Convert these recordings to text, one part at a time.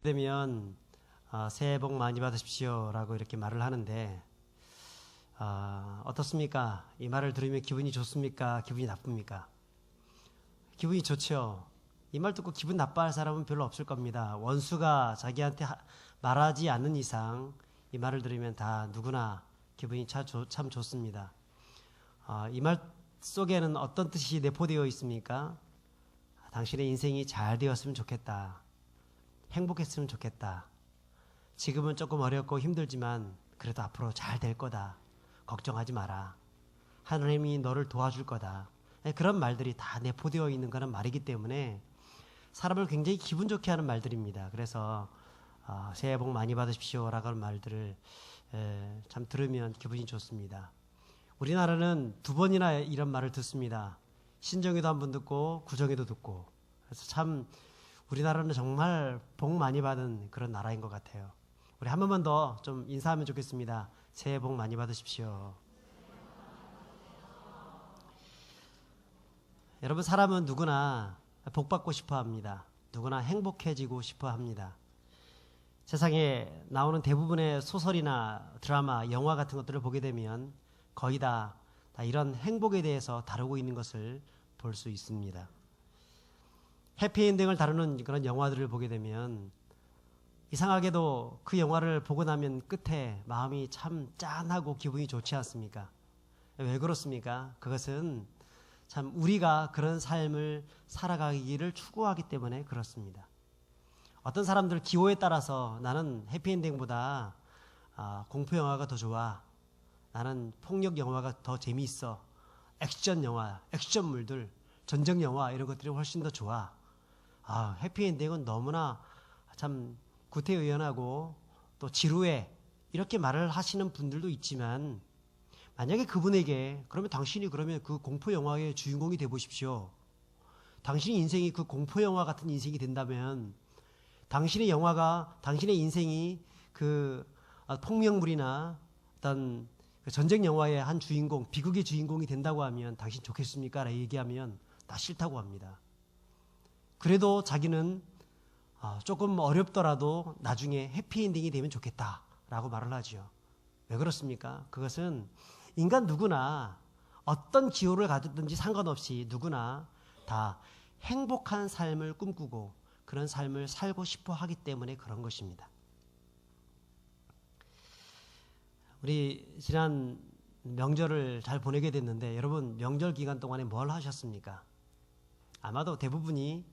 되면 새해 복 많이 받으십시오라고 이렇게 말을 하는데 어떻습니까? 이 말을 들으면 기분이 좋습니까? 기분이 나쁩니까? 기분이 좋죠. 이 말 듣고 기분 나빠할 사람은 별로 없을 겁니다. 원수가 자기한테 말하지 않는 이상 이 말을 들으면 다 누구나 기분이 참 좋습니다. 이 말 속에는 어떤 뜻이 내포되어 있습니까? 당신의 인생이 잘 되었으면 좋겠다. 행복했으면 좋겠다. 지금은 조금 어렵고 힘들지만 그래도 앞으로 잘 될 거다. 걱정하지 마라. 하나님이 너를 도와줄 거다. 그런 말들이 다 내포되어 있는 그런 말이기 때문에 사람을 굉장히 기분 좋게 하는 말들입니다. 그래서 새해 복 많이 받으십시오라고 하는 말들을 참 들으면 기분이 좋습니다. 우리나라는 두 번이나 이런 말을 듣습니다. 신정에도 한 번 듣고 구정에도 듣고. 그래서 참 우리나라는 정말 복 많이 받은 그런 나라인 것 같아요. 우리 한 번만 더 좀 인사하면 좋겠습니다. 새해 복 많이 받으십시오. 여러분, 사람은 누구나 복 받고 싶어 합니다. 누구나 행복해지고 싶어 합니다. 세상에 나오는 대부분의 소설이나 드라마, 영화 같은 것들을 보게 되면 거의 다 이런 행복에 대해서 다루고 있는 것을 볼 수 있습니다. 해피엔딩을 다루는 그런 영화들을 보게 되면 이상하게도 그 영화를 보고 나면 끝에 마음이 참 짠하고 기분이 좋지 않습니까? 왜 그렇습니까? 그것은 참 우리가 그런 삶을 살아가기를 추구하기 때문에 그렇습니다. 어떤 사람들 기호에 따라서 나는 해피엔딩보다 공포 영화가 더 좋아. 나는 폭력 영화가 더 재미있어. 액션 영화, 액션물들, 전쟁 영화 이런 것들이 훨씬 더 좋아. 해피엔딩은 너무나 참 구태의연하고 또 지루해. 이렇게 말을 하시는 분들도 있지만 만약에 그분에게 그러면 당신이 그러면 그 공포 영화의 주인공이 돼 보십시오. 당신의 인생이 그 공포 영화 같은 인생이 된다면 당신의 영화가 당신의 인생이 그 폭력물이나 어떤 전쟁 영화의 한 주인공, 비극의 주인공이 된다고 하면 당신 좋겠습니까? 라고 얘기하면 나 싫다고 합니다. 그래도 자기는 조금 어렵더라도 나중에 해피엔딩이 되면 좋겠다라고 말을 하죠. 왜 그렇습니까? 그것은 인간 누구나 어떤 기호를 가졌든지 상관없이 누구나 다 행복한 삶을 꿈꾸고 그런 삶을 살고 싶어 하기 때문에 그런 것입니다. 우리 지난 명절을 잘 보내게 됐는데 여러분 명절 기간 동안에 뭘 하셨습니까? 아마도 대부분이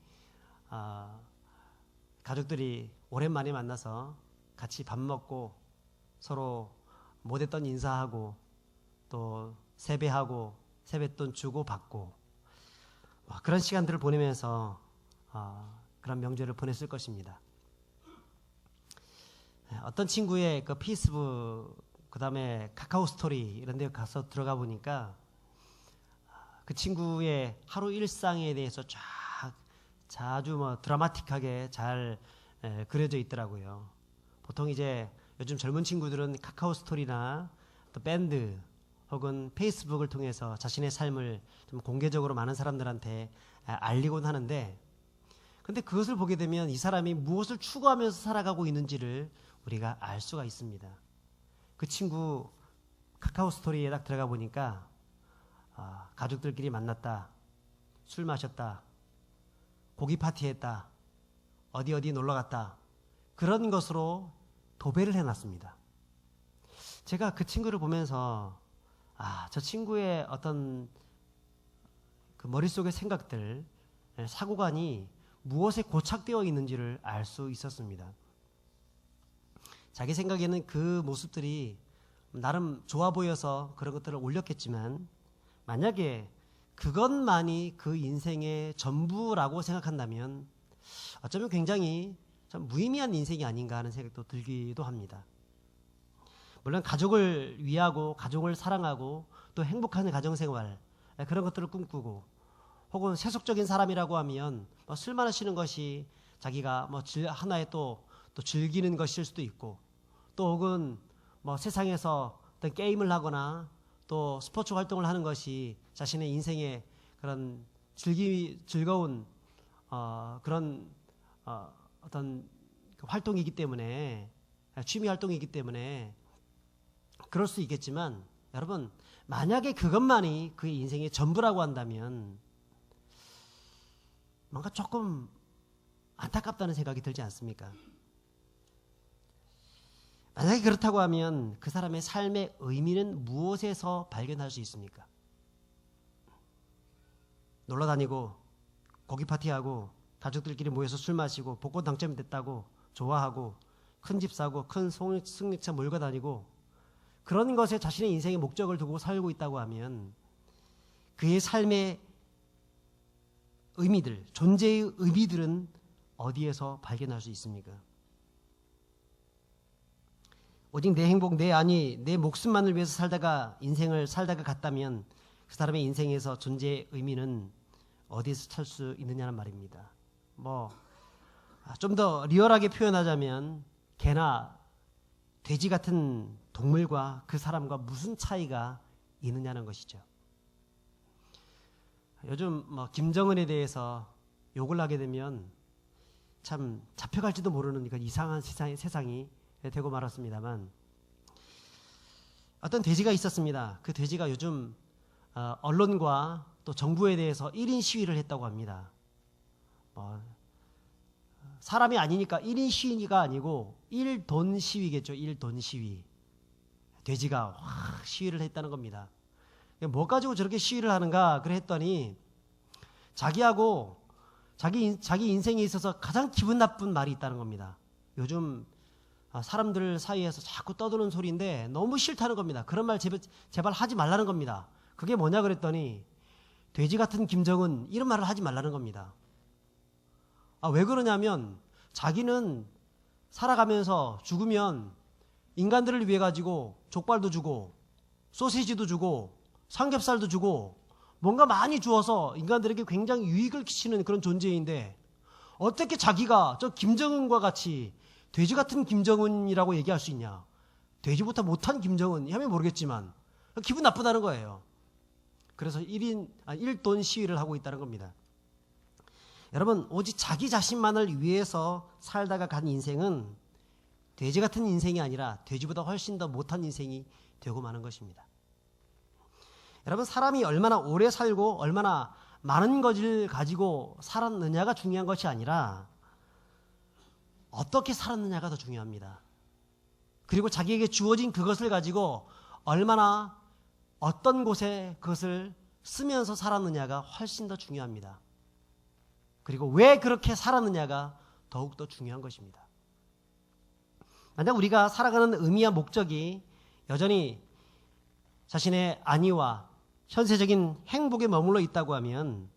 가족들이 오랜만에 만나서 같이 밥 먹고 서로 못했던 인사하고 또 세배하고 세뱃돈 주고 받고 그런 시간들을 보내면서 그런 명절을 보냈을 것입니다. 어떤 친구의 그 페이스북 그다음에 카카오 스토리 이런 데 가서 들어가 보니까 그 친구의 하루 일상에 대해서 아주 드라마틱하게 잘 그려져 있더라고요. 보통 이제 요즘 젊은 친구들은 카카오 스토리나 또 밴드 혹은 페이스북을 통해서 자신의 삶을 좀 공개적으로 많은 사람들한테 알리곤 하는데 근데 그것을 보게 되면 이 사람이 무엇을 추구하면서 살아가고 있는지를 우리가 알 수가 있습니다. 그 친구 카카오 스토리에 딱 들어가 보니까 가족들끼리 만났다, 술 마셨다, 고기 파티했다, 어디 놀러 갔다 그런 것으로 도배를 해놨습니다. 제가 그 친구를 보면서 저 친구의 어떤 그 머릿속의 생각들, 사고관이 무엇에 고착되어 있는지를 알 수 있었습니다. 자기 생각에는 그 모습들이 나름 좋아 보여서 그런 것들을 올렸겠지만 만약에 그것만이 그 인생의 전부라고 생각한다면 어쩌면 굉장히 좀 무의미한 인생이 아닌가 하는 생각도 들기도 합니다. 물론 가족을 위하고 가족을 사랑하고 또 행복한 가정생활 그런 것들을 꿈꾸고 혹은 세속적인 사람이라고 하면 술 마시는 것이 자기가 하나의 또 즐기는 것일 수도 있고 또 혹은 세상에서 어떤 게임을 하거나 또 스포츠 활동을 하는 것이 자신의 인생의 그런 즐거운 그런 어떤 활동이기 때문에, 취미 활동이기 때문에 그럴 수 있겠지만, 여러분, 만약에 그것만이 그의 인생의 전부라고 한다면 뭔가 조금 안타깝다는 생각이 들지 않습니까? 만약에 그렇다고 하면 그 사람의 삶의 의미는 무엇에서 발견할 수 있습니까? 놀러 다니고 고기 파티하고 가족들끼리 모여서 술 마시고 복권 당첨이 됐다고 좋아하고 큰 집 사고 큰 승용차 몰고 다니고 그런 것에 자신의 인생의 목적을 두고 살고 있다고 하면 그의 삶의 의미들, 존재의 의미들은 어디에서 발견할 수 있습니까? 오직 내 행복, 내 안위, 내 목숨만을 위해서 살다가 인생을 살다가 갔다면 그 사람의 인생에서 존재의 의미는 어디에서 찾을 수 있느냐는 말입니다. 좀 더 리얼하게 표현하자면 개나 돼지 같은 동물과 그 사람과 무슨 차이가 있느냐는 것이죠. 요즘 김정은에 대해서 욕을 하게 되면 참 잡혀갈지도 모르는 그런 이상한 세상이 되고 말았습니다만, 어떤 돼지가 있었습니다. 그 돼지가 요즘 언론과 또 정부에 대해서 1인 시위를 했다고 합니다. 사람이 아니니까 1인 시위가 아니고 1돈 시위겠죠. 1돈 시위. 돼지가 확 시위를 했다는 겁니다. 뭐 가지고 저렇게 시위를 하는가 그래 했더니 자기하고 자기 인생에 있어서 가장 기분 나쁜 말이 있다는 겁니다. 요즘 사람들 사이에서 자꾸 떠드는 소리인데 너무 싫다는 겁니다. 그런 말 제발 하지 말라는 겁니다. 그게 뭐냐 그랬더니 돼지 같은 김정은 이런 말을 하지 말라는 겁니다. 왜 그러냐면 자기는 살아가면서 죽으면 인간들을 위해 가지고 족발도 주고 소시지도 주고 삼겹살도 주고 뭔가 많이 주어서 인간들에게 굉장히 유익을 끼치는 그런 존재인데 어떻게 자기가 저 김정은과 같이 돼지 같은 김정은이라고 얘기할 수 있냐. 돼지보다 못한 김정은 하면 모르겠지만 기분 나쁘다는 거예요. 그래서 1돈 시위를 하고 있다는 겁니다. 여러분, 오직 자기 자신만을 위해서 살다가 간 인생은 돼지 같은 인생이 아니라 돼지보다 훨씬 더 못한 인생이 되고 마는 것입니다. 여러분, 사람이 얼마나 오래 살고 얼마나 많은 것을 가지고 살았느냐가 중요한 것이 아니라 어떻게 살았느냐가 더 중요합니다. 그리고 자기에게 주어진 그것을 가지고 얼마나 어떤 곳에 그것을 쓰면서 살았느냐가 훨씬 더 중요합니다. 그리고 왜 그렇게 살았느냐가 더욱더 중요한 것입니다. 만약 우리가 살아가는 의미와 목적이 여전히 자신의 안위와 현세적인 행복에 머물러 있다고 하면,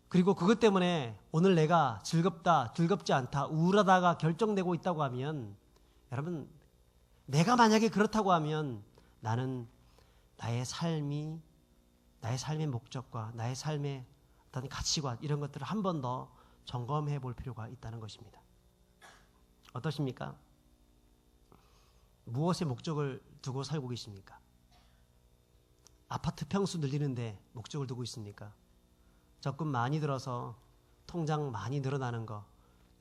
그리고 그것 때문에 오늘 내가 즐겁다, 즐겁지 않다, 우울하다가 결정되고 있다고 하면, 여러분, 내가 만약에 그렇다고 하면 나는 나의 삶의 목적과 나의 삶의 어떤 가치관 이런 것들을 한 번 더 점검해 볼 필요가 있다는 것입니다. 어떠십니까? 무엇에 목적을 두고 살고 계십니까? 아파트 평수 늘리는데 목적을 두고 있습니까? 적금 많이 들어서 통장 많이 늘어나는 거,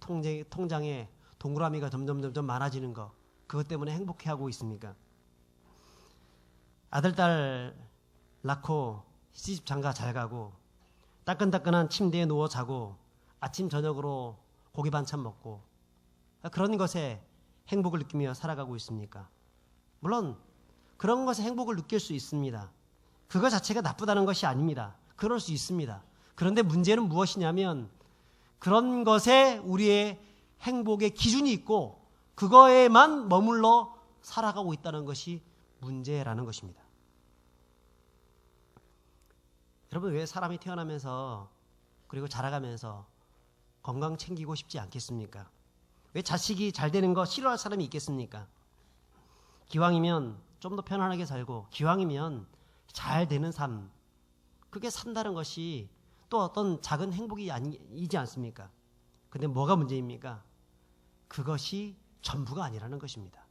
통장에 동그라미가 점점 많아지는 거, 그것 때문에 행복해하고 있습니까? 아들, 딸 낳고 시집 장가 잘 가고 따끈따끈한 침대에 누워 자고 아침 저녁으로 고기 반찬 먹고 그런 것에 행복을 느끼며 살아가고 있습니까? 물론 그런 것에 행복을 느낄 수 있습니다. 그거 자체가 나쁘다는 것이 아닙니다. 그럴 수 있습니다. 그런데 문제는 무엇이냐면 그런 것에 우리의 행복의 기준이 있고 그거에만 머물러 살아가고 있다는 것이 문제라는 것입니다. 여러분, 왜 사람이 태어나면서 그리고 자라가면서 건강 챙기고 싶지 않겠습니까? 왜 자식이 잘 되는 거 싫어할 사람이 있겠습니까? 기왕이면 좀 더 편안하게 살고 기왕이면 잘 되는 삶, 그게 산다는 것이 또 어떤 작은 행복이 아니지 않습니까? 근데 뭐가 문제입니까? 그것이 전부가 아니라는 것입니다.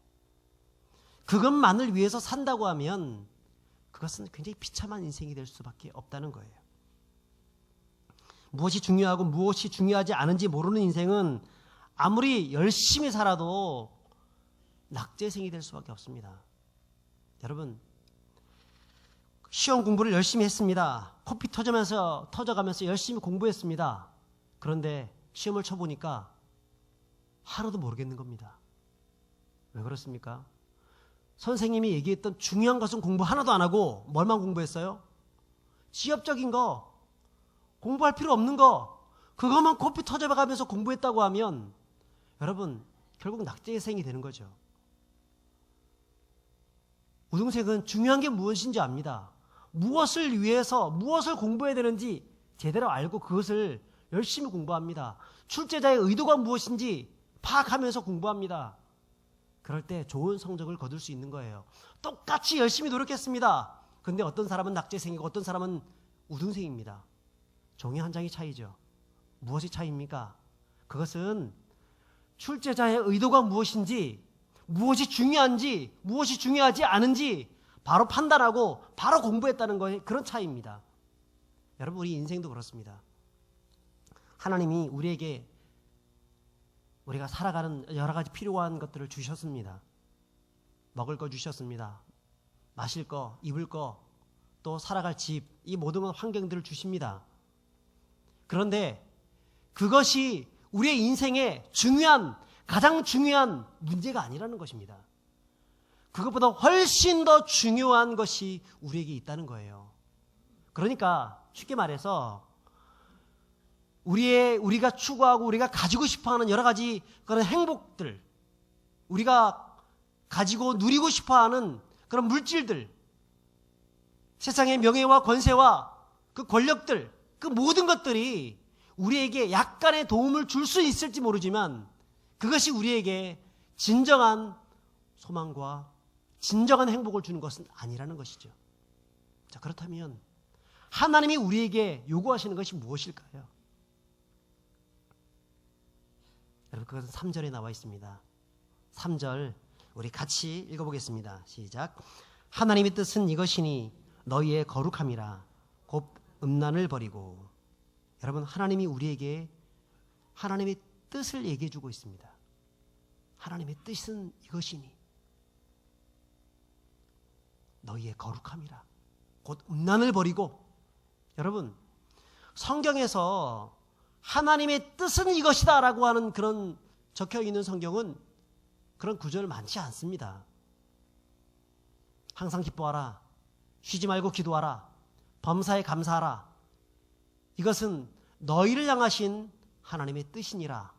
그것만을 위해서 산다고 하면 그것은 굉장히 비참한 인생이 될 수밖에 없다는 거예요. 무엇이 중요하고 무엇이 중요하지 않은지 모르는 인생은 아무리 열심히 살아도 낙제생이 될 수밖에 없습니다. 여러분, 시험 공부를 열심히 했습니다. 코피 터져가면서 열심히 공부했습니다. 그런데 시험을 쳐보니까 하나도 모르겠는 겁니다. 왜 그렇습니까? 선생님이 얘기했던 중요한 것은 공부 하나도 안 하고 뭘만 공부했어요? 지엽적인 거, 공부할 필요 없는 거, 그것만 코피 터져가면서 공부했다고 하면 여러분, 결국 낙제생이 되는 거죠. 우등생은 중요한 게 무엇인지 압니다. 무엇을 위해서 무엇을 공부해야 되는지 제대로 알고 그것을 열심히 공부합니다. 출제자의 의도가 무엇인지 파악하면서 공부합니다. 그럴 때 좋은 성적을 거둘 수 있는 거예요. 똑같이 열심히 노력했습니다. 근데 어떤 사람은 낙제생이고 어떤 사람은 우등생입니다. 종이 한 장의 차이죠. 무엇이 차이입니까? 그것은 출제자의 의도가 무엇인지, 무엇이 중요한지, 무엇이 중요하지 않은지 바로 판단하고 바로 공부했다는 거에 그런 차이입니다. 여러분, 우리 인생도 그렇습니다. 하나님이 우리에게 우리가 살아가는 여러 가지 필요한 것들을 주셨습니다. 먹을 거 주셨습니다. 마실 거, 입을 거, 또 살아갈 집, 이 모든 환경들을 주십니다. 그런데 그것이 우리의 인생의 가장 중요한 문제가 아니라는 것입니다. 그것보다 훨씬 더 중요한 것이 우리에게 있다는 거예요. 그러니까 쉽게 말해서 우리가 추구하고 우리가 가지고 싶어하는 여러 가지 그런 행복들, 우리가 가지고 누리고 싶어하는 그런 물질들, 세상의 명예와 권세와 그 권력들, 그 모든 것들이 우리에게 약간의 도움을 줄 수 있을지 모르지만 그것이 우리에게 진정한 소망과 진정한 행복을 주는 것은 아니라는 것이죠. 자, 그렇다면 하나님이 우리에게 요구하시는 것이 무엇일까요? 여러분, 그것은 3절에 나와 있습니다. 3절 우리 같이 읽어보겠습니다. 시작. 하나님의 뜻은 이것이니 너희의 거룩함이라 곧 음란을 버리고. 여러분, 하나님이 우리에게 하나님의 뜻을 얘기해 주고 있습니다. 하나님의 뜻은 이것이니 너희의 거룩함이라 곧 음란을 버리고. 여러분, 성경에서 하나님의 뜻은 이것이다 라고 하는 그런 적혀있는 성경은 그런 구절 많지 않습니다. 항상 기뻐하라, 쉬지 말고 기도하라, 범사에 감사하라, 이것은 너희를 향하신 하나님의 뜻이니라.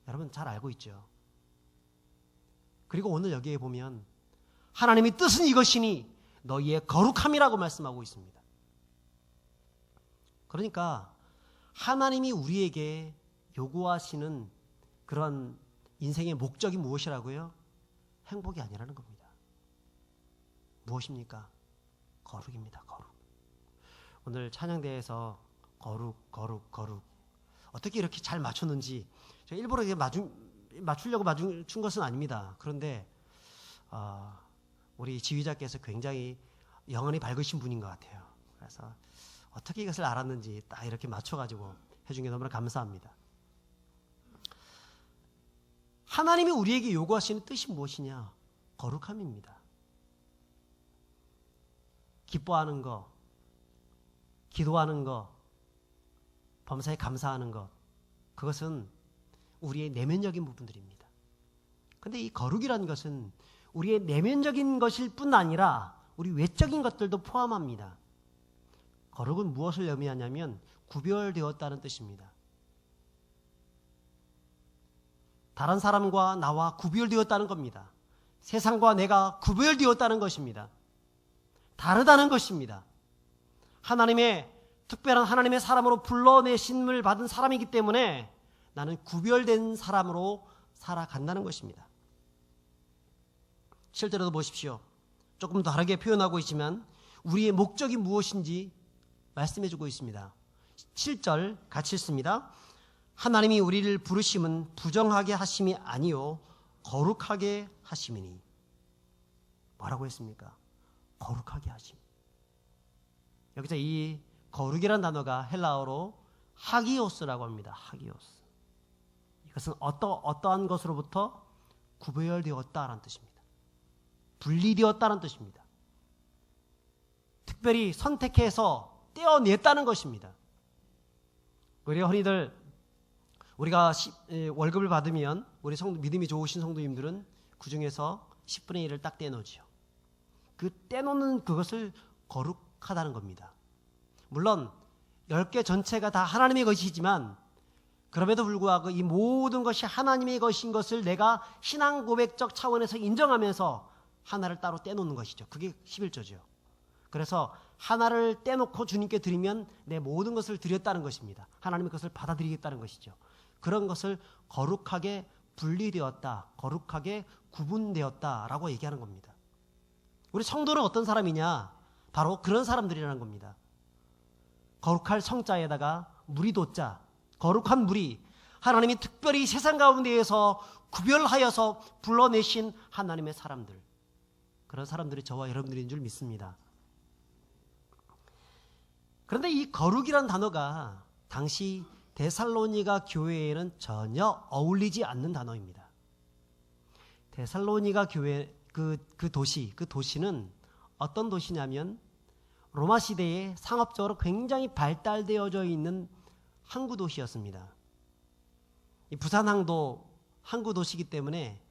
여러분 잘 알고 있죠. 그리고 오늘 여기에 보면 하나님의 뜻은 이것이니 너희의 거룩함이라고 말씀하고 있습니다. 그러니까 하나님이 우리에게 요구하시는 그런 인생의 목적이 무엇이라고요? 행복이 아니라는 겁니다. 무엇입니까? 거룩입니다. 거룩. 오늘 찬양대에서 거룩 어떻게 이렇게 잘 맞췄는지, 제가 일부러 맞추려고 맞춘 것은 아닙니다. 그런데 우리 지휘자께서 굉장히 영혼이 밝으신 분인 것 같아요. 그래서 어떻게 이것을 알았는지 딱 이렇게 맞춰가지고 해준 게 너무나 감사합니다. 하나님이 우리에게 요구하시는 뜻이 무엇이냐? 거룩함입니다. 기뻐하는 것, 기도하는 것, 범사에 감사하는 것, 그것은 우리의 내면적인 부분들입니다. 그런데 이 거룩이라는 것은 우리의 내면적인 것일 뿐 아니라 우리 외적인 것들도 포함합니다. 거룩은 무엇을 의미하냐면 구별되었다는 뜻입니다. 다른 사람과 나와 구별되었다는 겁니다. 세상과 내가 구별되었다는 것입니다. 다르다는 것입니다. 특별한 하나님의 사람으로 불러내심을 받은 사람이기 때문에 나는 구별된 사람으로 살아간다는 것입니다. 실제로도 보십시오. 조금 다르게 표현하고 있지만 우리의 목적이 무엇인지 말씀해주고 있습니다. 7절 같이 읽습니다. 하나님이 우리를 부르심은 부정하게 하심이 아니요 거룩하게 하심이니. 뭐라고 했습니까? 거룩하게 하심. 여기서 이 거룩이라는 단어가 헬라어로 하기오스라고 합니다. 하기오스. 이것은 어떠한 것으로부터 구별되었다라는 뜻입니다. 분리되었다는 뜻입니다. 특별히 선택해서 떼어냈다는 것입니다. 우리 흔히들 우리가 월급을 받으면 우리 믿음이 좋으신 성도님들은 그 중에서 10분의 1을 딱 떼놓지요. 그 떼놓는 그것을 거룩하다는 겁니다. 물론 10개 전체가 다 하나님의 것이지만 그럼에도 불구하고 이 모든 것이 하나님의 것인 것을 내가 신앙 고백적 차원에서 인정하면서 하나를 따로 떼놓는 것이죠. 그게 11조죠. 그래서 하나를 떼놓고 주님께 드리면 내 모든 것을 드렸다는 것입니다. 하나님의 것을 받아들이겠다는 것이죠. 그런 것을 거룩하게 분리되었다, 거룩하게 구분되었다라고 얘기하는 겁니다. 우리 성도는 어떤 사람이냐? 바로 그런 사람들이라는 겁니다. 거룩할 성자에다가 무리 도자, 거룩한 무리, 하나님이 특별히 세상 가운데에서 구별하여서 불러내신 하나님의 사람들, 그런 사람들이 저와 여러분들인 줄 믿습니다. 그런데 이 거룩이란 단어가 당시 데살로니가 교회에는 전혀 어울리지 않는 단어입니다. 데살로니가 교회 그 도시는 어떤 도시냐면 로마 시대에 상업적으로 굉장히 발달되어져 있는 항구 도시였습니다. 이 부산항도 항구 도시이기 때문에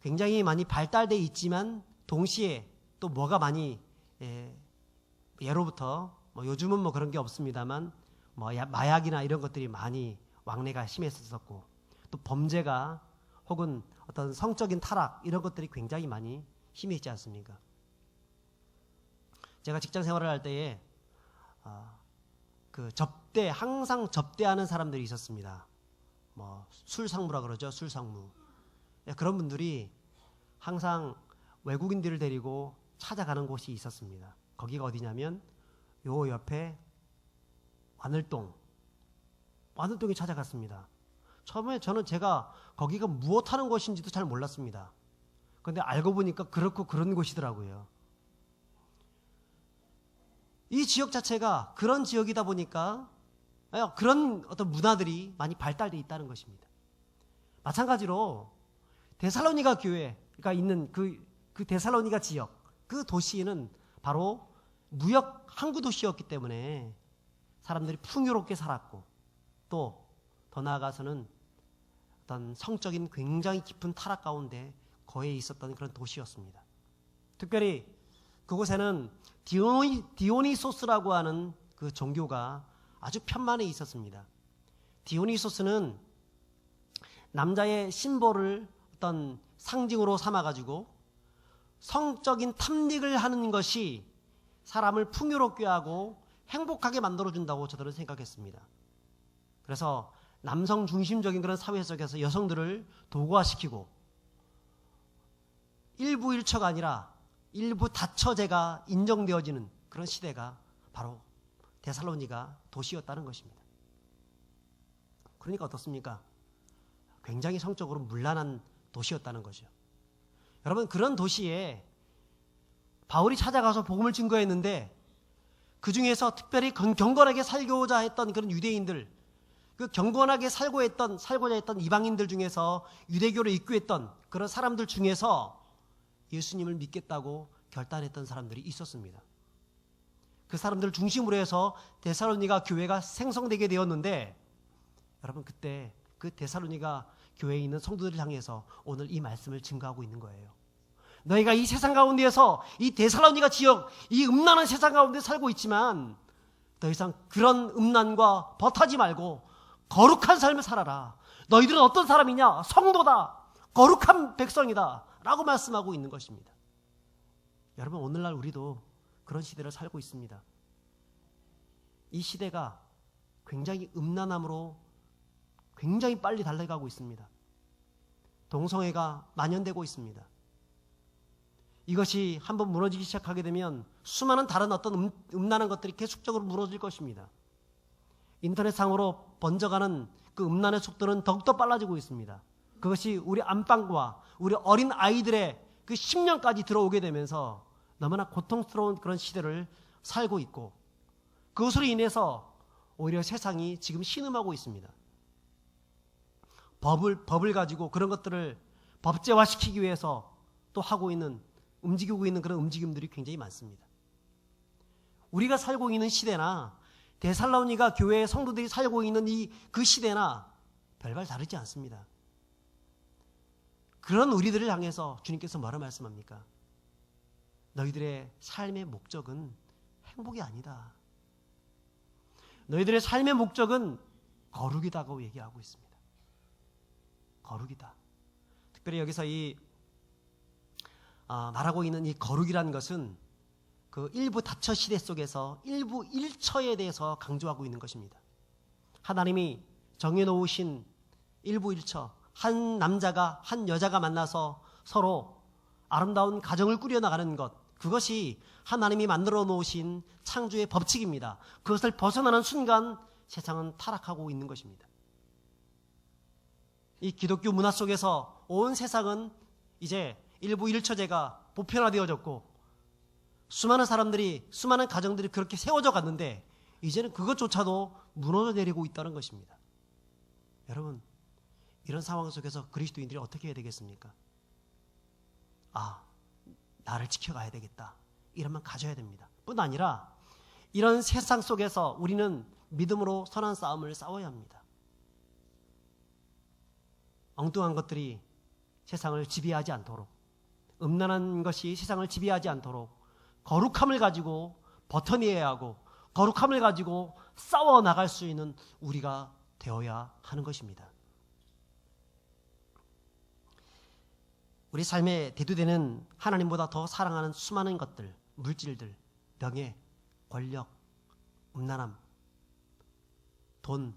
굉장히 많이 발달되어 있지만 동시에 또 뭐가 많이 예로부터 요즘은 그런 게 없습니다만 마약이나 이런 것들이 많이 왕래가 심했었고 또 범죄가 혹은 어떤 성적인 타락 이런 것들이 굉장히 많이 심했지 않습니까? 제가 직장 생활을 할 때에 항상 접대하는 사람들이 있었습니다. 술상무라 그러죠. 술상무. 그런 분들이 항상 외국인들을 데리고 찾아가는 곳이 있었습니다. 거기가 어디냐면 요 옆에 와늘동에 찾아갔습니다. 처음에 제가 거기가 무엇 하는 곳인지도 잘 몰랐습니다. 그런데 알고 보니까 그렇고 그런 곳이더라고요. 이 지역 자체가 그런 지역이다 보니까 그런 어떤 문화들이 많이 발달되어 있다는 것입니다. 마찬가지로 데살로니가 교회가 있는 그 데살로니가 지역, 그 도시는 바로 무역 항구 도시였기 때문에 사람들이 풍요롭게 살았고 또 더 나아가서는 어떤 성적인 굉장히 깊은 타락 가운데 거해 있었던 그런 도시였습니다. 특별히 그곳에는 디오니소스라고 하는 그 종교가 아주 편만해 있었습니다. 디오니소스는 남자의 심볼을 어떤 상징으로 삼아가지고 성적인 탐닉을 하는 것이 사람을 풍요롭게 하고 행복하게 만들어준다고 저들은 생각했습니다. 그래서 남성 중심적인 그런 사회 속에서 여성들을 도구화시키고 일부 일처가 아니라 일부 다처제가 인정되어지는 그런 시대가 바로 데살로니가 도시였다는 것입니다. 그러니까 어떻습니까? 굉장히 성적으로 문란한 도시였다는 거죠. 여러분, 그런 도시에 바울이 찾아가서 복음을 증거했는데 그 중에서 특별히 경건하게 살고자 했던 그런 유대인들, 그 경건하게 살고자 했던 이방인들 중에서 유대교를 입교했던 그런 사람들 중에서 예수님을 믿겠다고 결단했던 사람들이 있었습니다. 그 사람들을 중심으로 해서 데살로니가 교회가 생성되게 되었는데 여러분, 그때 그 데살로니가 교회에 있는 성도들을 향해서 오늘 이 말씀을 증거하고 있는 거예요. 너희가 이 세상 가운데에서 이 데살로니가 지역, 이 음란한 세상 가운데 살고 있지만 더 이상 그런 음란과 버타지 말고 거룩한 삶을 살아라. 너희들은 어떤 사람이냐? 성도다. 거룩한 백성이다. 라고 말씀하고 있는 것입니다. 여러분, 오늘날 우리도 그런 시대를 살고 있습니다. 이 시대가 굉장히 음란함으로 굉장히 빨리 달려가고 있습니다. 동성애가 만연되고 있습니다. 이것이 한번 무너지기 시작하게 되면 수많은 다른 어떤 음란한 것들이 계속적으로 무너질 것입니다. 인터넷상으로 번져가는 그 음란의 속도는 더욱더 빨라지고 있습니다. 그것이 우리 안방과 우리 어린 아이들의 그 10년까지 들어오게 되면서 너무나 고통스러운 그런 시대를 살고 있고 그것으로 인해서 오히려 세상이 지금 신음하고 있습니다. 법을 가지고 그런 것들을 법제화시키기 위해서 또 움직이고 있는 그런 움직임들이 굉장히 많습니다. 우리가 살고 있는 시대나 데살로니가 교회의 성도들이 살고 있는 그 시대나 별반 다르지 않습니다. 그런 우리들을 향해서 주님께서 뭐라 말씀합니까? 너희들의 삶의 목적은 행복이 아니다. 너희들의 삶의 목적은 거룩이다고 얘기하고 있습니다. 거룩이다. 특별히 여기서 말하고 있는 이 거룩이라는 것은 그 일부 다처 시대 속에서 일부 일처에 대해서 강조하고 있는 것입니다. 하나님이 정해놓으신 일부 일처, 한 남자가 한 여자가 만나서 서로 아름다운 가정을 꾸려나가는 것, 그것이 하나님이 만들어 놓으신 창조의 법칙입니다. 그것을 벗어나는 순간 세상은 타락하고 있는 것입니다. 이 기독교 문화 속에서 온 세상은 이제 일부 일처제가 보편화되어졌고 수많은 사람들이, 수많은 가정들이 그렇게 세워져 갔는데 이제는 그것조차도 무너져 내리고 있다는 것입니다. 여러분, 이런 상황 속에서 그리스도인들이 어떻게 해야 되겠습니까? 나를 지켜가야 되겠다. 이런 마음 가져야 됩니다. 뿐 아니라 이런 세상 속에서 우리는 믿음으로 선한 싸움을 싸워야 합니다. 엉뚱한 것들이 세상을 지배하지 않도록, 음란한 것이 세상을 지배하지 않도록 거룩함을 가지고 버텨내야 하고 거룩함을 가지고 싸워 나갈 수 있는 우리가 되어야 하는 것입니다. 우리 삶에 대두되는 하나님보다 더 사랑하는 수많은 것들, 물질들, 명예, 권력, 음란함, 돈,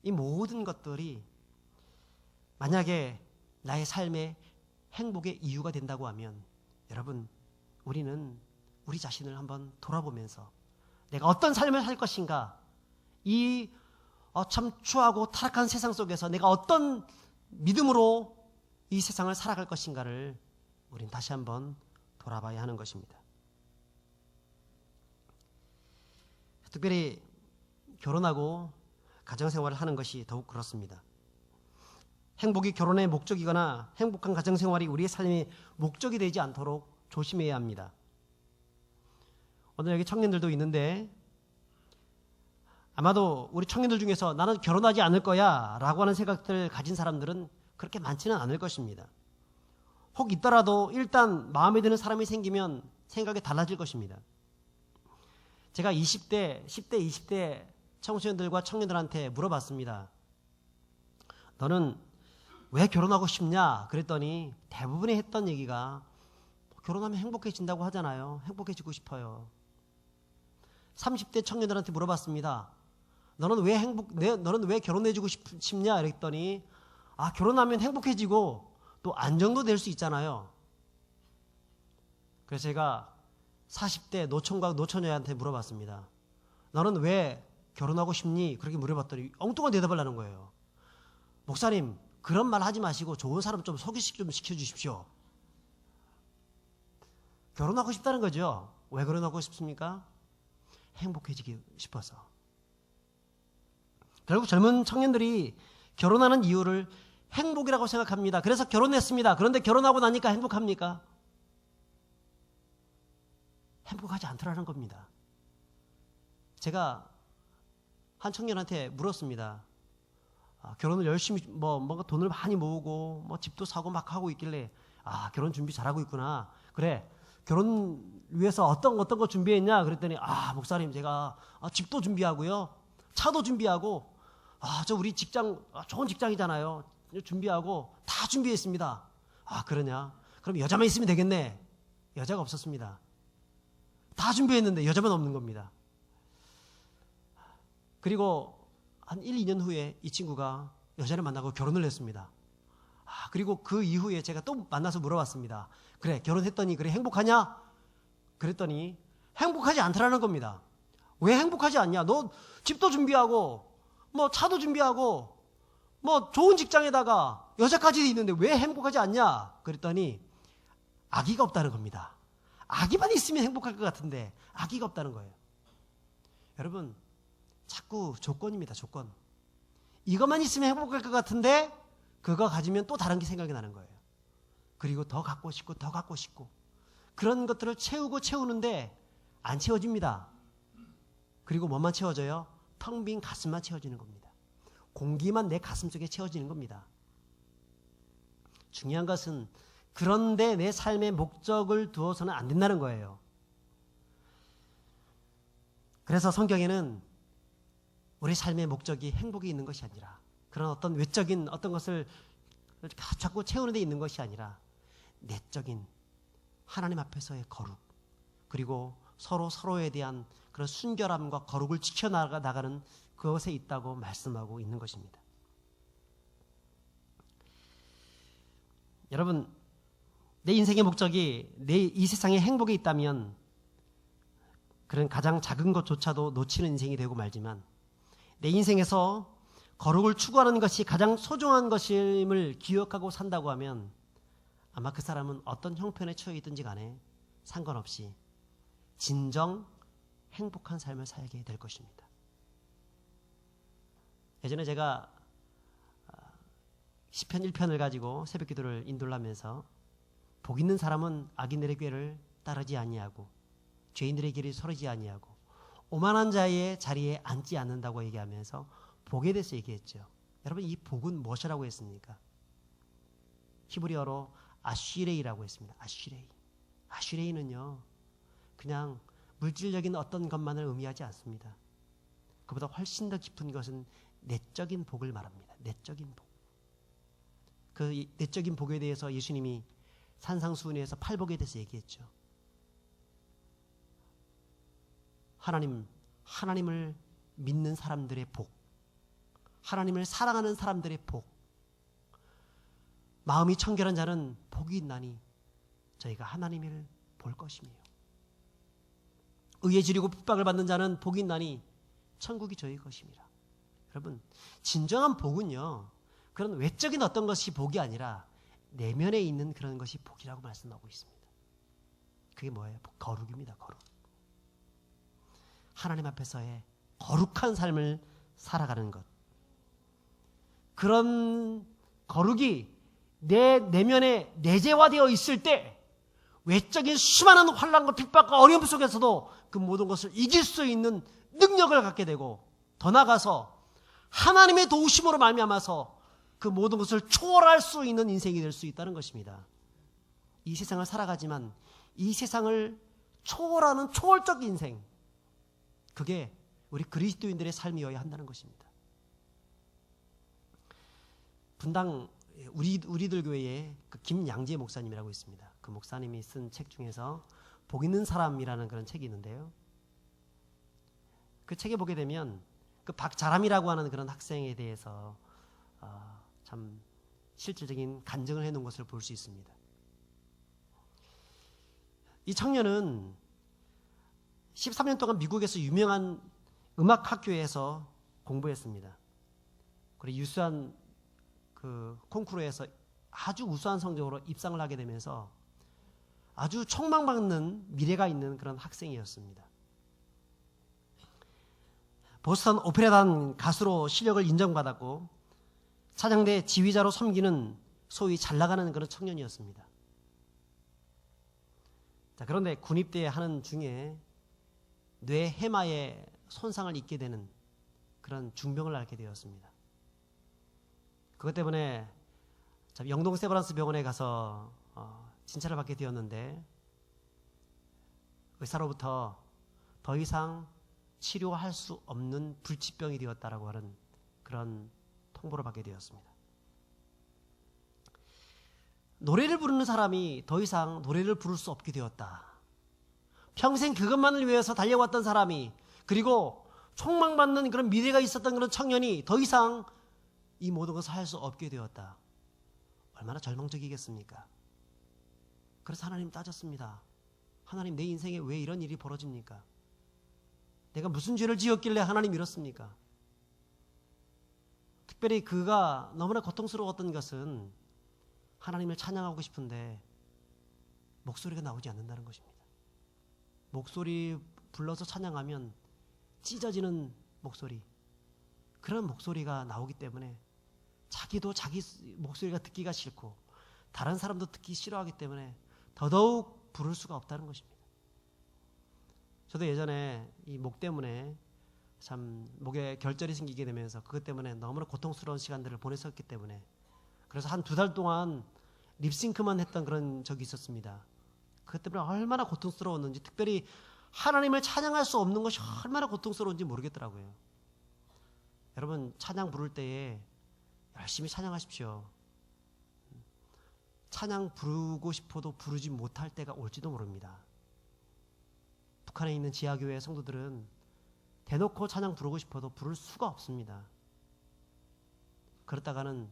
이 모든 것들이 만약에 나의 삶의 행복의 이유가 된다고 하면 여러분, 우리는 우리 자신을 한번 돌아보면서 내가 어떤 삶을 살 것인가, 이 참 추하고 타락한 세상 속에서 내가 어떤 믿음으로 이 세상을 살아갈 것인가를 우린 다시 한번 돌아봐야 하는 것입니다. 특별히 결혼하고 가정생활을 하는 것이 더욱 그렇습니다. 행복이 결혼의 목적이거나 행복한 가정생활이 우리의 삶의 목적이 되지 않도록 조심해야 합니다. 오늘 여기 청년들도 있는데 아마도 우리 청년들 중에서 나는 결혼하지 않을 거야 라고 하는 생각들을 가진 사람들은 그렇게 많지는 않을 것입니다. 혹 있더라도 일단 마음에 드는 사람이 생기면 생각이 달라질 것입니다. 제가 10대, 20대 청소년들과 청년들한테 물어봤습니다. 너는 왜 결혼하고 싶냐? 그랬더니 대부분이 했던 얘기가 결혼하면 행복해진다고 하잖아요. 행복해지고 싶어요. 30대 청년들한테 물어봤습니다. 너는 왜 결혼해주고 싶냐? 그랬더니 결혼하면 행복해지고 또 안정도 될 수 있잖아요. 그래서 제가 40대 노총각 노처녀한테 물어봤습니다. 너는 왜 결혼하고 싶니? 그렇게 물어봤더니 엉뚱한 대답을 하는 거예요. 목사님, 그런 말 하지 마시고 좋은 사람 좀 소개시켜 좀 시켜주십시오. 결혼하고 싶다는 거죠. 왜 결혼하고 싶습니까? 행복해지기 싶어서. 결국 젊은 청년들이 결혼하는 이유를 행복이라고 생각합니다. 그래서 결혼했습니다. 그런데 결혼하고 나니까 행복합니까? 행복하지 않더라는 겁니다. 제가 한 청년한테 물었습니다. 결혼을 열심히 뭔가 돈을 많이 모으고 집도 사고 막 하고 있길래 결혼 준비 잘하고 있구나. 그래, 결혼 위해서 어떤 거 준비했냐? 그랬더니 목사님, 제가 집도 준비하고요, 차도 준비하고, 저 우리 직장 좋은 직장이잖아요. 준비하고 다 준비했습니다. 그러냐? 그럼 여자만 있으면 되겠네. 여자가 없었습니다. 다 준비했는데 여자만 없는 겁니다. 그리고 한 1, 2년 후에 이 친구가 여자를 만나고 결혼을 했습니다. 그리고 그 이후에 제가 또 만나서 물어봤습니다. 그래, 결혼했더니 그래 행복하냐? 그랬더니 행복하지 않더라는 겁니다. 왜 행복하지 않냐? 너 집도 준비하고 차도 준비하고 좋은 직장에다가 여자까지 있는데 왜 행복하지 않냐? 그랬더니 아기가 없다는 겁니다. 아기만 있으면 행복할 것 같은데 아기가 없다는 거예요. 여러분, 자꾸 조건입니다. 조건. 이것만 있으면 행복할 것 같은데 그거 가지면 또 다른 게 생각이 나는 거예요. 그리고 더 갖고 싶고 더 갖고 싶고 그런 것들을 채우고 채우는데 안 채워집니다. 그리고 뭐만 채워져요? 텅 빈 가슴만 채워지는 겁니다. 공기만 내 가슴 속에 채워지는 겁니다. 중요한 것은 그런데 내 삶의 목적을 두어서는 안 된다는 거예요. 그래서 성경에는 우리 삶의 목적이 행복이 있는 것이 아니라 그런 어떤 외적인 어떤 것을 자꾸 채우는 데 있는 것이 아니라 내적인 하나님 앞에서의 거룩 그리고 서로에 대한 그런 순결함과 거룩을 지켜나가는 그것에 있다고 말씀하고 있는 것입니다. 여러분, 내 인생의 목적이 이 세상의 행복에 있다면 그런 가장 작은 것조차도 놓치는 인생이 되고 말지만 내 인생에서 거룩을 추구하는 것이 가장 소중한 것임을 기억하고 산다고 하면 아마 그 사람은 어떤 형편에 처해 있든지 간에 상관없이 진정 행복한 삶을 살게 될 것입니다. 예전에 제가 시편 1편을 가지고 새벽기도를 인도를 하면서 복 있는 사람은 악인들의 꾀를 따르지 아니하고 죄인들의 길을 서르지 아니하고 오만한 자의 자리에 앉지 않는다고 얘기하면서 복에 대해서 얘기했죠. 여러분, 이 복은 무엇이라고 했습니까? 히브리어로 아쉬레이라고 했습니다. 아쉬레이는요 그냥 물질적인 어떤 것만을 의미하지 않습니다. 그보다 훨씬 더 깊은 것은 내적인 복을 말합니다. 내적인 복. 그 내적인 복에 대해서 예수님이 산상수훈에서 팔복에 대해서 얘기했죠. 하나님을 믿는 사람들의 복, 하나님을 사랑하는 사람들의 복, 마음이 청결한 자는 복이 있나니 저희가 하나님을 볼 것이며 의에 지르고 핍박을 받는 자는 복이 있나니 천국이 저희 것입니다. 여러분, 진정한 복은요 그런 외적인 어떤 것이 복이 아니라 내면에 있는 그런 것이 복이라고 말씀하고 있습니다. 그게 뭐예요? 거룩입니다. 거룩. 하나님 앞에서의 거룩한 삶을 살아가는 것. 그런 거룩이 내 내면에 내재화되어 있을 때 외적인 수많은 환난과 핍박과 어려움 속에서도 그 모든 것을 이길 수 있는 능력을 갖게 되고 더 나아가서 하나님의 도우심으로 말미암아서 그 모든 것을 초월할 수 있는 인생이 될 수 있다는 것입니다. 이 세상을 살아가지만 이 세상을 초월하는 초월적 인생, 그게 우리 그리스도인들의 삶이어야 한다는 것입니다. 분당 우리들 교회에 그 김양재 목사님이라고 있습니다. 그 목사님이 쓴 책 중에서 복 있는 사람이라는 그런 책이 있는데요. 그 책에 보게 되면 그 박자람이라고 하는 그런 학생에 대해서 참 실질적인 간증을 해놓은 것을 볼 수 있습니다. 이 청년은 13년 동안 미국에서 유명한 음악학교에서 공부했습니다. 그리고 유수한 그 콩쿠르에서 아주 우수한 성적으로 입상을 하게 되면서 아주 촉망받는 미래가 있는 그런 학생이었습니다. 보스턴 오페라단 가수로 실력을 인정받았고 차장대 지휘자로 섬기는 소위 잘나가는 그런 청년이었습니다. 자, 그런데 군입대 하는 중에 뇌 해마에 손상을 입게 되는 그런 중병을 앓게 되었습니다. 그것 때문에 영동 세브란스 병원에 가서 진찰을 받게 되었는데 의사로부터 더 이상 치료할 수 없는 불치병이 되었다라고 하는 그런 통보를 받게 되었습니다. 노래를 부르는 사람이 더 이상 노래를 부를 수 없게 되었다. 평생 그것만을 위해서 달려왔던 사람이, 그리고 촉망받는 그런 미래가 있었던 그런 청년이 더 이상 이 모든 것을 할 수 없게 되었다. 얼마나 절망적이겠습니까? 그래서 하나님 따졌습니다. 하나님, 내 인생에 왜 이런 일이 벌어집니까? 내가 무슨 죄를 지었길래 하나님 이렇습니까? 특별히 그가 너무나 고통스러웠던 것은 하나님을 찬양하고 싶은데 목소리가 나오지 않는다는 것입니다. 목소리 불러서 찬양하면 찢어지는 목소리, 그런 목소리가 나오기 때문에 자기도 자기 목소리가 듣기가 싫고 다른 사람도 듣기 싫어하기 때문에 더더욱 부를 수가 없다는 것입니다. 저도 예전에 이 목 때문에 참 목에 결절이 생기게 되면서 그것 때문에 너무나 고통스러운 시간들을 보냈었기 때문에 그래서 한 2달 동안 립싱크만 했던 그런 적이 있었습니다. 그것 때문에 얼마나 고통스러웠는지, 특별히 하나님을 찬양할 수 없는 것이 얼마나 고통스러운지 모르겠더라고요. 여러분, 찬양 부를 때에 열심히 찬양하십시오. 찬양 부르고 싶어도 부르지 못할 때가 올지도 모릅니다. 북한에 있는 지하교회 성도들은 대놓고 찬양 부르고 싶어도 부를 수가 없습니다. 그러다가는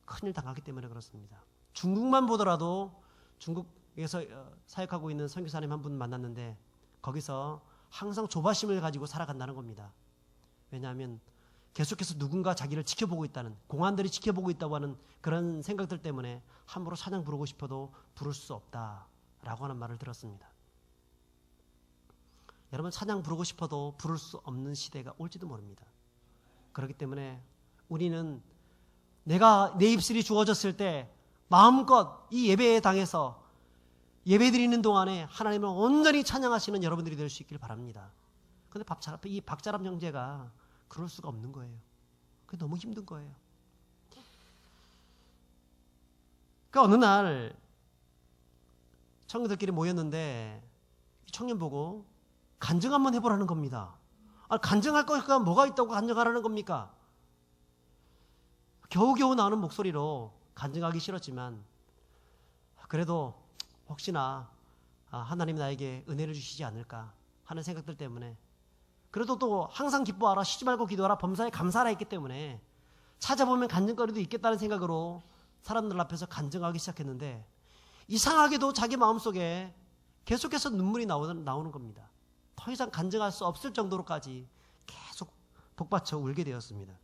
큰일 당하기 때문에 그렇습니다. 중국만 보더라도 중국에서 사역하고 있는 선교사님 한 분 만났는데 거기서 항상 조바심을 가지고 살아간다는 겁니다. 왜냐하면 계속해서 누군가 자기를 지켜보고 있다는, 공안들이 지켜보고 있다고 하는 그런 생각들 때문에 함부로 찬양 부르고 싶어도 부를 수 없다라고 하는 말을 들었습니다. 여러분, 찬양 부르고 싶어도 부를 수 없는 시대가 올지도 모릅니다. 그렇기 때문에 우리는 내가 내 입술이 주어졌을 때 마음껏 이 예배에 당해서 예배 드리는 동안에 하나님을 온전히 찬양하시는 여러분들이 될 수 있길 바랍니다. 그런데 이 박자람 형제가 그럴 수가 없는 거예요. 그게 너무 힘든 거예요. 그러니까 어느 날 청년들끼리 모였는데 청년 보고 간증 한번 해보라는 겁니다. 간증할 거니까 뭐가 있다고 간증하라는 겁니까? 겨우겨우 나오는 목소리로 간증하기 싫었지만 그래도 혹시나 하나님이 나에게 은혜를 주시지 않을까 하는 생각들 때문에, 그래도 또 항상 기뻐하라, 쉬지 말고 기도하라, 범사에 감사하라 했기 때문에 찾아보면 간증거리도 있겠다는 생각으로 사람들 앞에서 간증하기 시작했는데 이상하게도 자기 마음속에 계속해서 눈물이 나오는 겁니다. 더 이상 간증할 수 없을 정도로까지 계속 복받쳐 울게 되었습니다.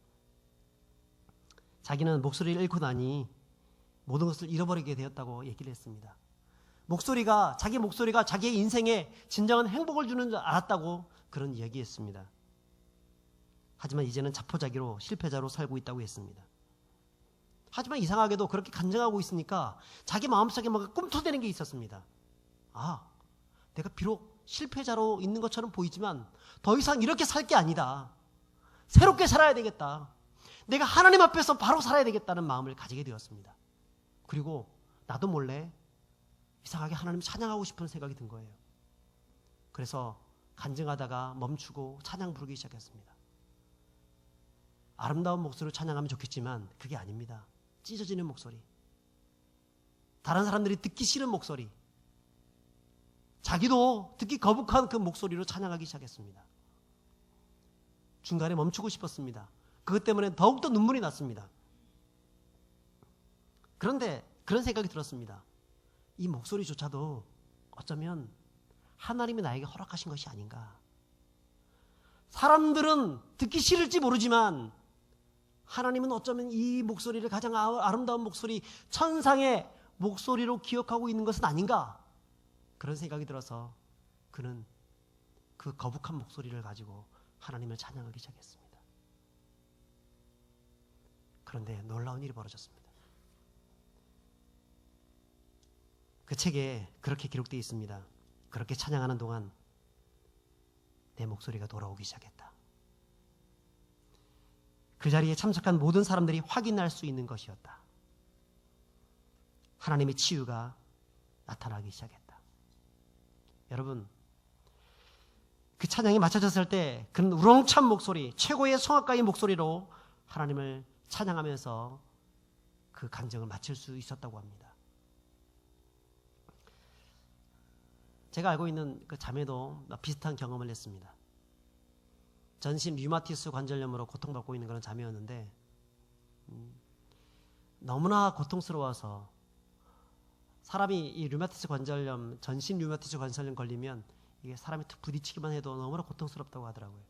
자기는 목소리를 잃고 나니 모든 것을 잃어버리게 되었다고 얘기를 했습니다. 자기 목소리가 자기의 인생에 진정한 행복을 주는 줄 알았다고 그런 이야기했습니다. 하지만 이제는 자포자기로 실패자로 살고 있다고 했습니다. 하지만 이상하게도 그렇게 간증하고 있으니까 자기 마음속에 뭔가 꿈틀대는 게 있었습니다. 내가 비록 실패자로 있는 것처럼 보이지만 더 이상 이렇게 살 게 아니다. 새롭게 살아야 되겠다. 내가 하나님 앞에서 바로 살아야 되겠다는 마음을 가지게 되었습니다. 그리고 나도 몰래 이상하게 하나님 찬양하고 싶은 생각이 든 거예요. 그래서 간증하다가 멈추고 찬양 부르기 시작했습니다. 아름다운 목소리로 찬양하면 좋겠지만 그게 아닙니다. 찢어지는 목소리, 다른 사람들이 듣기 싫은 목소리, 자기도 듣기 거북한 그 목소리로 찬양하기 시작했습니다. 중간에 멈추고 싶었습니다. 그것 때문에 더욱더 눈물이 났습니다. 그런데 그런 생각이 들었습니다. 이 목소리조차도 어쩌면 하나님이 나에게 허락하신 것이 아닌가. 사람들은 듣기 싫을지 모르지만 하나님은 어쩌면 이 목소리를 가장 아름다운 목소리, 천상의 목소리로 기억하고 있는 것은 아닌가. 그런 생각이 들어서 그는 그 거북한 목소리를 가지고 하나님을 찬양하기 시작했습니다. 그런데 놀라운 일이 벌어졌습니다. 그 책에 그렇게 기록되어 있습니다. 그렇게 찬양하는 동안 내 목소리가 돌아오기 시작했다. 그 자리에 참석한 모든 사람들이 확인할 수 있는 것이었다. 하나님의 치유가 나타나기 시작했다. 여러분, 그 찬양이 맞춰졌을 때 그는 우렁찬 목소리, 최고의 성악가의 목소리로 하나님을 찬양하면서 그 간증을 마칠 수 있었다고 합니다. 제가 알고 있는 그 자매도 비슷한 경험을 했습니다. 전신 류마티스 관절염으로 고통받고 있는 그런 자매였는데 너무나 고통스러워서, 사람이 이 류마티스 관절염, 전신 류마티스 관절염 걸리면 이게 사람이 툭 부딪히기만 해도 너무나 고통스럽다고 하더라고요.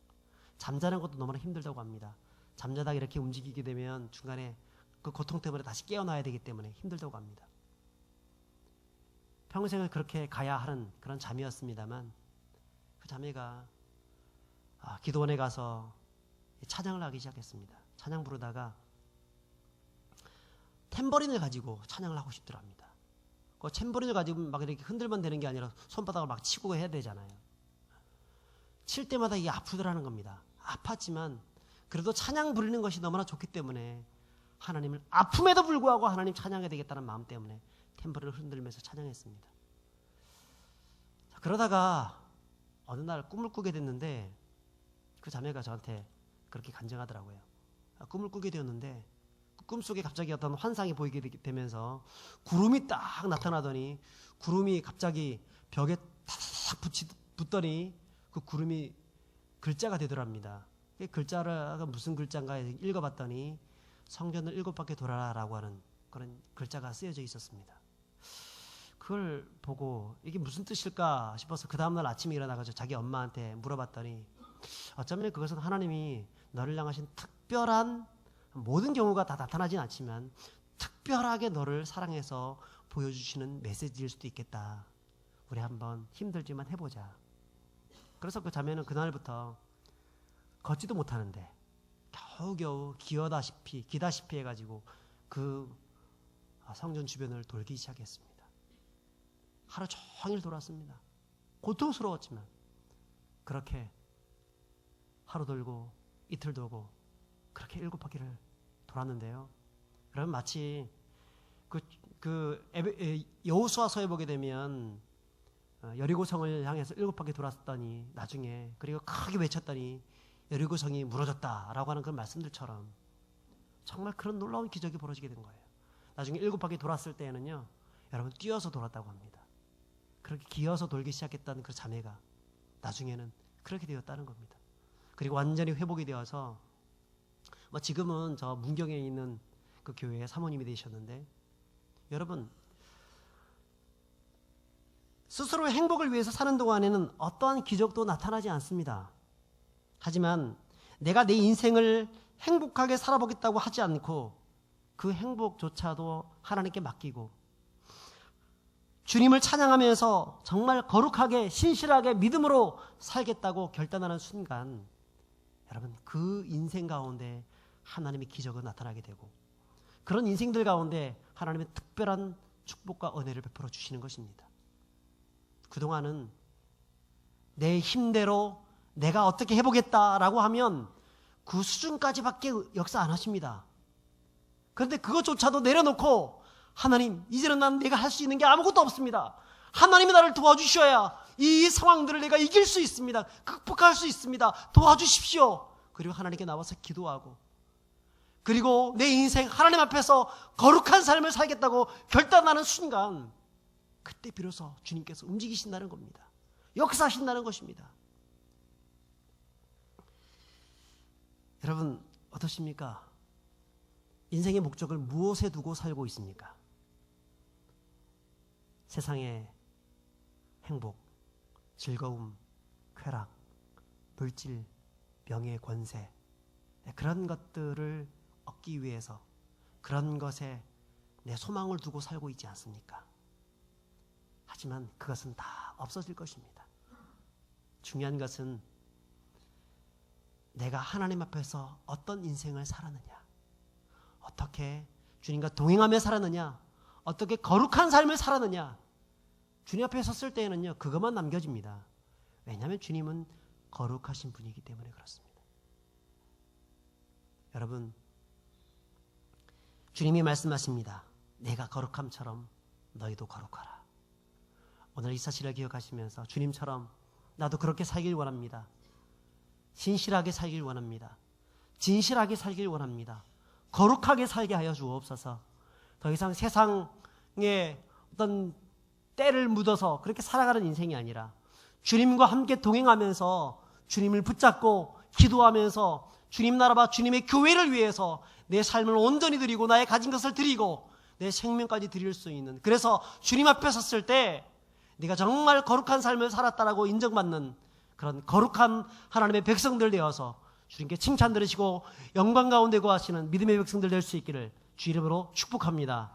잠자는 것도 너무나 힘들다고 합니다. 잠자다가 이렇게 움직이게 되면 중간에 그 고통 때문에 다시 깨어나야 되기 때문에 힘들다고 합니다. 평생을 그렇게 가야 하는 그런 자매였습니다만 그 자매가 기도원에 가서 찬양을 하기 시작했습니다. 찬양 부르다가 탬버린을 가지고 찬양을 하고 싶더랍니다. 그 탬버린을 가지고 막 이렇게 흔들면 되는 게 아니라 손바닥을 막 치고 해야 되잖아요. 칠 때마다 이게 아프더라는 겁니다. 아팠지만 그래도 찬양 부르는 것이 너무나 좋기 때문에 하나님을 아픔에도 불구하고 하나님 찬양해야 되겠다는 마음 때문에 탬버린을 흔들면서 찬양했습니다. 자, 그러다가 어느 날 꿈을 꾸게 됐는데 그 자매가 저한테 그렇게 간증하더라고요. 꿈을 꾸게 되었는데 꿈속에 갑자기 어떤 환상이 보이게 되면서 구름이 딱 나타나더니 구름이 갑자기 벽에 탁 붙더니 그 구름이 글자가 되더랍니다. 그 글자가 무슨 글자인가 읽어봤더니 성전을 7바퀴 돌아라라고 하는 그런 글자가 쓰여져 있었습니다. 그걸 보고 이게 무슨 뜻일까 싶어서 그 다음날 아침에 일어나가지고 자기 엄마한테 물어봤더니 어쩌면 그것은 하나님이 너를 향하신 특별한, 모든 경우가 다 나타나진 않지만 특별하게 너를 사랑해서 보여주시는 메시지일 수도 있겠다. 우리 한번 힘들지만 해보자. 그래서 그 자매는 그날부터 걷지도 못하는데 겨우겨우 기다시피 해가지고 그 성전 주변을 돌기 시작했습니다. 하루 종일 돌았습니다. 고통스러웠지만 그렇게 하루 돌고 이틀 돌고 그렇게 7바퀴를 돌았는데요. 그러면 마치 여호수아서에 보게 되면 여리고성을 향해서 7바퀴 돌았더니 나중에 그리고 크게 외쳤더니 여리고성이 무너졌다라고 하는 그런 말씀들처럼 정말 그런 놀라운 기적이 벌어지게 된 거예요. 나중에 7바퀴 돌았을 때에는요, 여러분 뛰어서 돌았다고 합니다. 그렇게 기어서 돌기 시작했다는 그 자매가 나중에는 그렇게 되었다는 겁니다. 그리고 완전히 회복이 되어서 지금은 저 문경에 있는 그 교회의 사모님이 되셨는데, 여러분 스스로의 행복을 위해서 사는 동안에는 어떠한 기적도 나타나지 않습니다. 하지만 내가 내 인생을 행복하게 살아보겠다고 하지 않고 그 행복조차도 하나님께 맡기고 주님을 찬양하면서 정말 거룩하게 신실하게 믿음으로 살겠다고 결단하는 순간, 여러분 그 인생 가운데 하나님의 기적은 나타나게 되고 그런 인생들 가운데 하나님의 특별한 축복과 은혜를 베풀어 주시는 것입니다. 그동안은 내 힘대로 내가 어떻게 해보겠다라고 하면 그 수준까지밖에 역사 안 하십니다. 그런데 그것조차도 내려놓고 하나님, 이제는 난 내가 할 수 있는 게 아무것도 없습니다. 하나님이 나를 도와주셔야 이 상황들을 내가 이길 수 있습니다. 극복할 수 있습니다. 도와주십시오. 그리고 하나님께 나와서 기도하고, 그리고 내 인생 하나님 앞에서 거룩한 삶을 살겠다고 결단하는 순간, 그때 비로소 주님께서 움직이신다는 겁니다. 역사하신다는 것입니다. 여러분 어떠십니까? 인생의 목적을 무엇에 두고 살고 있습니까? 세상의 행복, 즐거움, 쾌락, 물질, 명예, 권세, 그런 것들을 얻기 위해서 그런 것에 내 소망을 두고 살고 있지 않습니까? 하지만 그것은 다 없어질 것입니다. 중요한 것은 내가 하나님 앞에서 어떤 인생을 살았느냐, 어떻게 주님과 동행하며 살았느냐, 어떻게 거룩한 삶을 살았느냐. 주님 앞에 섰을 때에는요, 그것만 남겨집니다. 왜냐하면 주님은 거룩하신 분이기 때문에 그렇습니다. 여러분, 주님이 말씀하십니다. 내가 거룩함처럼 너희도 거룩하라. 오늘 이 사실을 기억하시면서 주님처럼 나도 그렇게 살길 원합니다. 신실하게 살길 원합니다. 진실하게 살길 원합니다. 거룩하게 살게 하여 주옵소서. 더 이상 세상에 어떤 때를 묻어서 그렇게 살아가는 인생이 아니라 주님과 함께 동행하면서 주님을 붙잡고 기도하면서 주님 나라와 주님의 교회를 위해서 내 삶을 온전히 드리고 나의 가진 것을 드리고 내 생명까지 드릴 수 있는, 그래서 주님 앞에 섰을 때 네가 정말 거룩한 삶을 살았다라고 인정받는 그런 거룩한 하나님의 백성들 되어서 주님께 칭찬 들으시고 영광 가운데 거하시는 믿음의 백성들 될 수 있기를 주 이름으로 축복합니다.